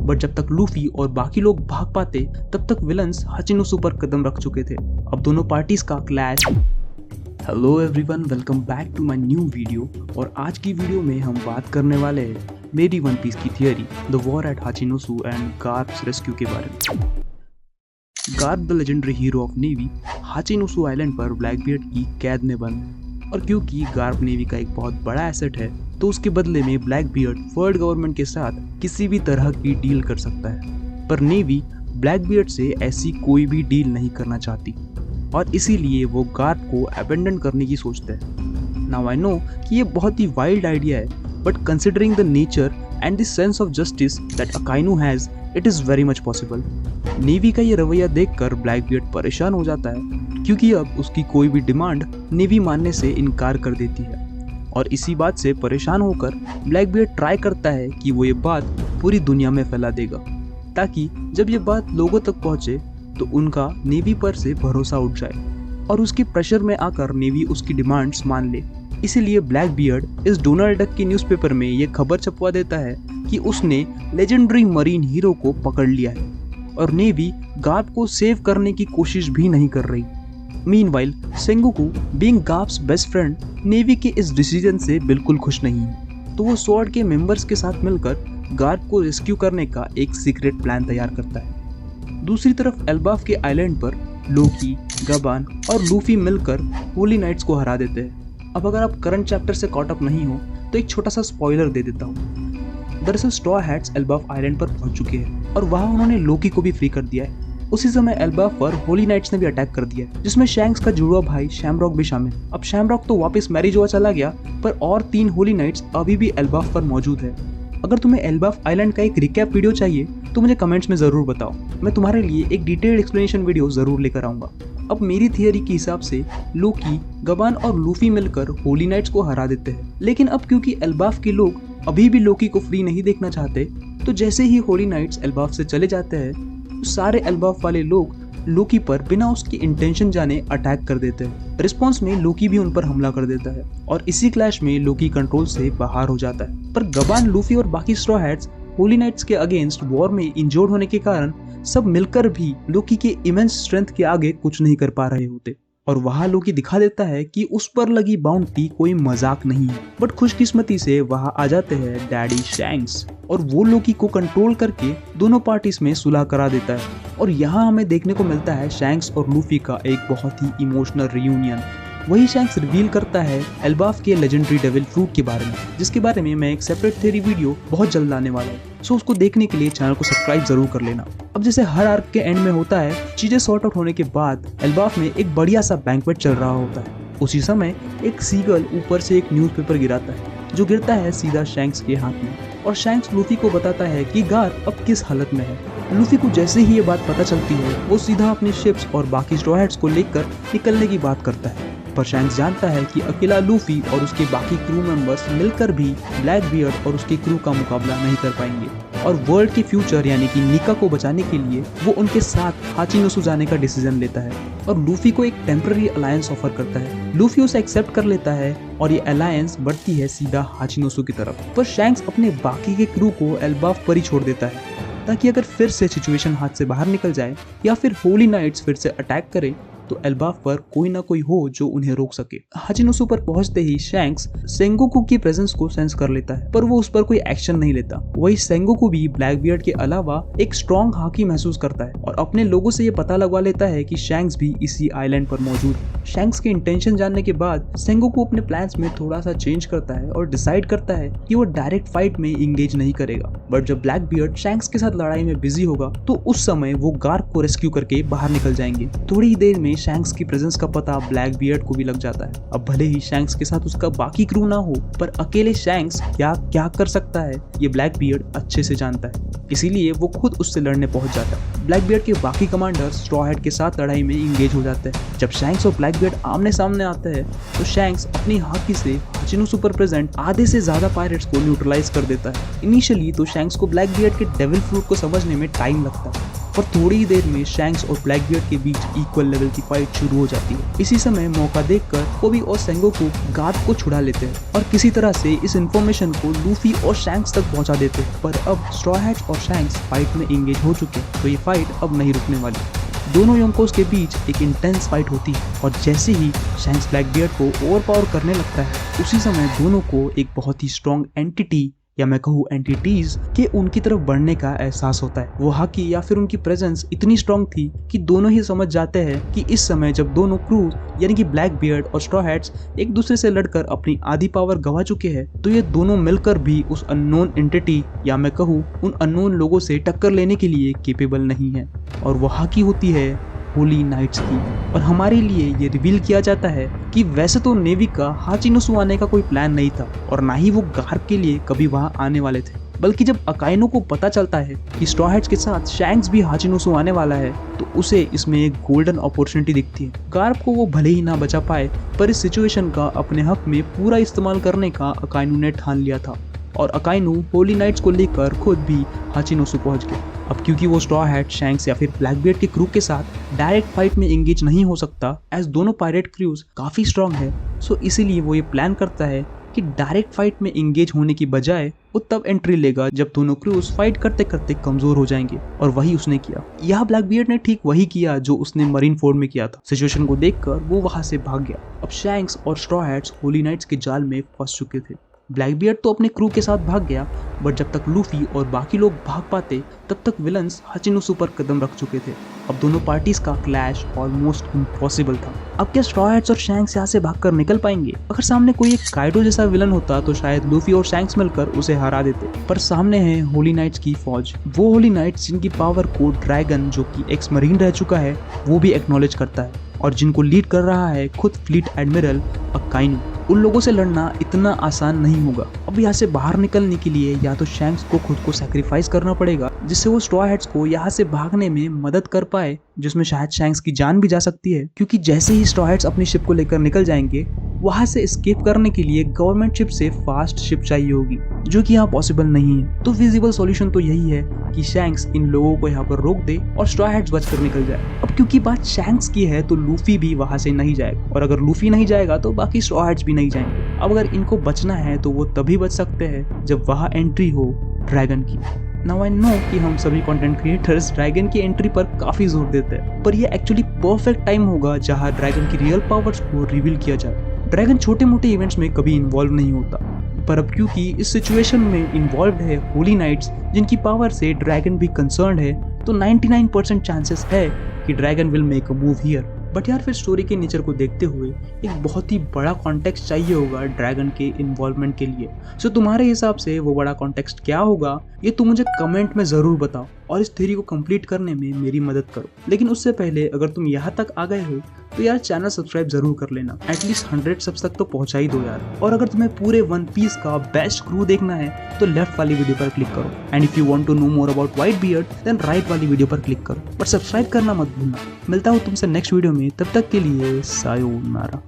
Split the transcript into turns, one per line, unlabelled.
But जब तक Luffy और बाकी लोग भाग पाते तब तक विलन्स हाचिनोसु पर कदम रख चुके थे। अब दोनों पार्टीज का clash. Hello everyone, welcome back to my new video. और आज की वीडियो में हम बात करने वाले हैं मेरी वन पीस की theory, the war at Hachinosu and Garp's rescue के बारे में। Garp the legendary hero of navy Hachinosu island पर ब्लैकबियर्ड की कैद में बंद है, और क्योंकि गार्प नेवी का एक बहुत बड़ा एसेट है तो उसके बदले में ब्लैकबियर्ड वर्ल्ड गवर्नमेंट के साथ किसी भी तरह की डील कर सकता है। पर नेवी ब्लैकबियर्ड से ऐसी कोई भी डील नहीं करना चाहती और इसीलिए वो गार्प को अबेंडन करने की सोचते हैं। नाउ आई नो कि ये बहुत ही वाइल्ड आइडिया है, but considering the nature and the sense of justice that Akainu has, it is very much possible. Navy का ये रवैया देखकर ब्लैकबियर्ड परेशान हो जाता है क्योंकि अब उसकी कोई भी डिमांड नेवी मानने से इनकार कर देती है, और इसी बात से परेशान होकर ब्लैकबियर्ड ट्राई करता है कि वो ये बात पूरी दुनिया में फैला देगा ताकि जब ये बात लोगों तक पहुंचे तो उनका नेवी पर से भरोसा उठ जाए और उसके प्रेशर में आकर नेवी उसकी डिमांड्स मान ले। इसीलिए ब्लैकबियर्ड इस डोनाल्ड डक के न्यूज़पेपर में ये खबर छपवा देता है कि उसने लेजेंडरी मरीन हीरो को पकड़ लिया है और नेवी गार्प को सेव करने की कोशिश भी नहीं कर रही। Meanwhile Sengoku being Garp's best friend navy के इस डिसीजन से बिल्कुल खुश नहीं है, तो वो स्वॉर्ड के मेंबर्स के साथ मिलकर गार्प को रेस्क्यू करने का एक सीक्रेट प्लान तैयार करता है। दूसरी तरफ एल्बाफ के आइलैंड पर लोकी, गबान और लूफी मिलकर होली नाइट्स को हरा देते हैं। अब अगर आप करंट चैप्टर से कॉट अप नहीं हो तो एक छोटा सा स्पॉइलर दे देता हूँ। दरअसल स्ट्रॉ हैट्स एल्बाफ आइलैंड पर पहुंच चुके हैं और वहां उन्होंने लोकी को भी फ्री कर दिया है। उसी समय एल्बाफ पर होली नाइट्स ने भी अटैक कर दिया है, जिसमें शैंक्स का जुड़वा भाई शैमरॉक भी शामिल। अब शैमरॉक तो वापस मैरिजोआ चला गया, पर और 3 होली नाइट्स अभी भी एल्बाफ पर मौजूद है। अगर तुम्हें एल्बाफ आइलैंड का एक रिकैप वीडियो चाहिए तो मुझे कमेंट्स में ज़रूर बताओ, मैं तुम्हारे लिए एक डिटेल्ड एक्सप्लेनेशन वीडियो ज़रूर लेकर आऊँगा। अब मेरी थियरी के हिसाब से लोकी, गबान और लूफी मिलकर होली नाइट्स को हरा देते हैं, लेकिन अब क्योंकि एल्बाफ के लोग अभी भी लोकी को फ्री नहीं देखना चाहते, तो जैसे ही होली नाइट्स एल्बाफ से चले जाते हैं तो सारे एल्बाफ वाले लोग लोकी पर बिना उसकी इंटेंशन जाने अटैक कर देते हैं। रिस्पॉन्स में लोकी भी उन पर हमला कर देता है और इसी क्लैश में लोकी कंट्रोल से बाहर हो जाता है। पर गबान, लूफी और बाकी स्ट्रॉ हैट्स होली नाइट्स के अगेंस्ट वॉर में इंजोर्ड होने के कारण सब मिलकर भी लोकी के इमेंस स्ट्रेंथ के आगे कुछ नहीं कर पा रहे होते, और वहाँ लोकी दिखा देता है कि उस पर लगी बाउंटी कोई मजाक नहीं है। बट खुशकिस्मती से वहाँ आ जाते हैं डैडी शैंक्स और वो लोकी को कंट्रोल करके दोनों पार्टीज में सुलह करा देता है। और यहाँ हमें देखने को मिलता है शैंक्स और लूफी का एक बहुत ही इमोशनल रियूनियन। वही शैंक्स रिवील करता है एल्बाफ के लेजेंडरी डेविल फ्रूट के बारे में, जिसके बारे में मैं एक सेपरेट थ्योरी वीडियो बहुत जल्द लाने वाला हूँ। सो उसको देखने के लिए चैनल को सब्सक्राइब जरूर कर लेना। अब जैसे हर आर्क के एंड में होता है, चीजें सॉर्ट आउट होने के बाद एल्बाफ में एक बढ़िया सा बैंक्वेट चल रहा होता है। उसी समय एक सीगल ऊपर से एक न्यूज़पेपर गिराता है जो गिरता है सीधा शैंक्स के हाथ में, और शैंक्स लूफी को बताता है कि गार्प अब किस हालत में है। लूफी को जैसे ही ये बात पता चलती है वो सीधा अपनी शिप्स और बाकी स्ट्रॉ हैट्स को लेकर निकलने की बात करता है, पर शैंक्स जानता है कि अकेला लूफी और उसके बाकी क्रू मेंबर्स मिलकर भी ब्लैकबियर्ड और उसके क्रू का मुकाबला नहीं कर पाएंगे, और वर्ल्ड के फ्यूचर यानी कि निका को बचाने के लिए वो उनके साथ हाचिनोसु जाने का डिसीजन लेता है और लूफी को एक टेम्पररी अलायंस ऑफर करता है। लूफी उसे एक्सेप्ट कर लेता है और ये अलायंस बढ़ती है सीधा हाचिनोसु की तरफ, पर शैंक्स अपने बाकी के क्रू को एल्बाफ पर ही छोड़ देता है ताकि अगर फिर से सिचुएशन हाथ से बाहर निकल जाए या फिर होली नाइट्स फिर से अटैक करे तो एल्बाफ पर कोई ना कोई हो जो उन्हें रोक सके। हाचिनोसु पर पहुंचते ही शैंक्स सेंगोकू की प्रेजेंस को सेंस कर लेता है, पर वो उस पर कोई एक्शन नहीं लेता। वही सेंगोकू भी ब्लैकबियर्ड के अलावा एक स्ट्रॉन्ग हाकी महसूस करता है और अपने लोगों से ये पता लगवा लेता है कि शैंक्स भी इसी आइलैंड पर मौजूद है। शैंक्स के इंटेंशन जानने के बाद सेंगोकू अपने प्लान्स में थोड़ा सा चेंज करता है और डिसाइड करता है कि वो डायरेक्ट फाइट में इंगेज नहीं करेगा, बट जब ब्लैकबियर्ड शैंक्स के साथ लड़ाई में बिजी होगा तो उस समय वो गार्प को रेस्क्यू करके बाहर निकल जाएंगे। थोड़ी ही देर में शैंक्स की प्रेजेंस का पता ब्लैकबियर्ड को भी लग जाता है। अब भले ही शैंक्स के साथ उसका बाकी क्रू ना हो, पर अकेले शैंक्स क्या क्या कर सकता है ये ब्लैकबियर्ड अच्छे से जानता है, इसीलिए वो खुद उससे लड़ने पहुंच जाता है। ब्लैकबियर्ड के बाकी कमांडर स्ट्रॉ हैट के साथ लड़ाई में इंगेज हो जाते हैं। जब शैंक्स और ब्लैकबियर्ड आमने सामने आते हैं तो शैंक्स अपनी हाकी से हाचिनोसु पर प्रेजेंट आधे से ज्यादा पायरेट्स को न्यूट्रलाइज कर देता है। इनिशियली तो शैंक्स को ब्लैकबियर्ड के डेविल फ्रूट को समझने में टाइम लगता है, और थोड़ी ही देर में शैंक्स और ब्लैकबियर्ड के बीच इक्वल लेवल की फाइट शुरू हो जाती है। इसी समय मौका देखकर कोबी और सेंगोकू गार्ड को छुड़ा लेते हैं और किसी तरह से इस इंफॉर्मेशन को लूफी और शैंक्स तक पहुंचा देते हैं। पर अब स्ट्रॉ हैट्स और शैंक्स फाइट में एंगेज हो चुके हैं, तो ये फाइट अब नहीं रुकने वाली। दोनों योंकोस के बीच एक इंटेंस फाइट होती है और जैसे ही शैंक्स ब्लैकबियर्ड को ओवरपावर करने लगता है, उसी समय दोनों को एक बहुत ही स्ट्रॉन्ग एंटिटी या मैं कहूँ एंटिटीज के उनकी तरफ बढ़ने का एहसास होता है। वो हाकी या फिर उनकी प्रेजेंस इतनी स्ट्रॉन्ग थी कि दोनों ही समझ जाते हैं कि इस समय जब दोनों क्रूज यानी कि ब्लैकबियर्ड और स्ट्रॉ हैट्स एक दूसरे से लड़कर अपनी आधी पावर गंवा चुके हैं, तो ये दोनों मिलकर भी उस अननोन एंटिटी या मैं कहूँ उन अननोन लोगों से टक्कर लेने के लिए केपेबल नहीं है। और वो हाकी होती है होली नाइट्स की। और हमारे लिए ये रिवील किया जाता है कि वैसे तो नेवी का हाचिनोसु आने का कोई प्लान नहीं था और ना ही वो गार्प के लिए कभी वहां आने वाले थे, बल्कि जब अकाइनो को पता चलता है कि स्ट्रॉ हैट्स के साथ शैंक्स भी हाचिनोसु आने वाला है, तो उसे इसमें एक गोल्डन अपॉर्चुनिटी दिखती है। गार्प को वो भले ही ना बचा पाए, पर इस सिचुएशन का अपने हक में पूरा इस्तेमाल करने का अकाइनो ने ठान लिया था और अकाइनो होली नाइट्स को लेकर खुद भी हाचिनोसु पहुंच गया। अब क्योंकि वो स्ट्रॉ हैट, शैंक्स या फिर ब्लैकबियर्ड के क्रू के साथ डायरेक्ट फाइट में एंगेज नहीं हो सकता, एज दोनों पायरेट क्रूज काफी स्ट्रॉन्ग है, सो इसीलिए वो ये प्लान करता है कि डायरेक्ट फाइट में एंगेज होने की बजाय वो तब एंट्री लेगा जब दोनों क्रूज फाइट करते करते कमजोर हो जाएंगे। और वही उसने किया। यह ब्लैकबियर्ड ने ठीक वही किया जो उसने मरीन फोर्ड में किया था। सिचुएशन को देखकर वो वहां से भाग गया। अब शैंक्स और स्ट्रॉ हैट्स होली नाइट्स के जाल में फंस चुके थे। ब्लैकबियर्ड तो अपने क्रू के साथ भाग गया, बट जब तक लूफी और बाकी लोग भाग पाते तब तक विलन्स हाचिनोसु पर कदम रख चुके थे। अब दोनों पार्टीज का क्लैश ऑलमोस्ट इम्पॉसिबल था। अब क्या स्ट्रॉ हैट्स और शैंक्स यहाँ से भागकर निकल पाएंगे? अगर सामने कोई एक काइडो जैसा विलन होता तो शायद लूफी और शैंक्स मिलकर उसे हरा देते, पर सामने है होली नाइट्स की फौज। वो होली नाइट्स जिनकी पावर को ड्रैगन, जो कि एक्स मरीन रह चुका है, वो भी एक्नॉलेज करता है और जिनको लीड कर रहा है खुद फ्लीट एडमिरल अकाइनो। उन लोगों से लड़ना इतना आसान नहीं होगा। अब यहाँ से बाहर निकलने के लिए या तो शैंक्स को खुद को सैक्रिफाइस करना पड़ेगा, जिससे वो स्ट्रॉ हैट्स को यहाँ से भागने में मदद कर पाए, जिसमें शायद शैंक्स की जान भी जा सकती है, क्योंकि जैसे ही स्ट्रॉ हैट्स अपनी शिप को लेकर निकल जाएंगे, वहां से एस्केप करने के लिए गवर्नमेंट शिप से फास्ट शिप चाहिए होगी, जो कि यहाँ पॉसिबल नहीं है। तो फिजिबल सॉल्यूशन तो यही है कि शैंक्स इन लोगों को यहाँ पर रोक दे और स्ट्रॉ हैट्स बचकर निकल जाए। अब क्योंकि बात शैंक्स की है तो लूफी भी वहां से नहीं जाएगा, और अगर लूफी नहीं जाएगा तो बाकी स्ट्रॉ हैट्स भी नहीं जाएंगे। अब अगर इनको बचना है तो वो तभी बच सकते हैं जब वहां एंट्री हो ड्रैगन की। नाउ आई नो कि हम सभी कंटेंट क्रिएटर्स ड्रैगन की एंट्री पर काफी जोर देते हैं, पर यह एक्चुअली परफेक्ट टाइम होगा जहां ड्रैगन की रियल पावर्स को रिवील किया जाए। ड्रैगन छोटे मोटे इवेंट्स में कभी इन्वॉल्व नहीं होता, पर अब क्योंकि इस सिचुएशन में इन्वॉल्व है होली नाइट्स, जिनकी पावर से ड्रैगन भी कंसर्न्ड है, तो 99% चांसेस है कि dragon will make a move here. But यार फिर स्टोरी के नेचर को देखते हुए एक बहुत ही बड़ा कॉन्टेक्स्ट चाहिए होगा ड्रैगन के इन्वॉल्वमेंट के लिए। सो तुम्हारे हिसाब से वो बड़ा कॉन्टेक्स्ट क्या होगा, ये तुम मुझे कमेंट में ज़रूर बताओ और इस थ्योरी को कंप्लीट करने में मेरी मदद करो। लेकिन उससे पहले अगर तुम यहाँ तक आ गए हो तो यार चैनल सब्सक्राइब जरूर कर लेना। एटलीस्ट 100 सब्स तक तो पहुंचा ही दो यार। और अगर तुम्हें पूरे वन पीस का बेस्ट क्रू देखना है तो लेफ्ट वाली वीडियो पर क्लिक करो, and if you want to know more about Whitebeard then right वाली वीडियो पर क्लिक करो, बट सब्सक्राइब करना मत भूलना। मिलता हूँ तुमसे नेक्स्ट वीडियो में, तब तक के लिए सायोनारा।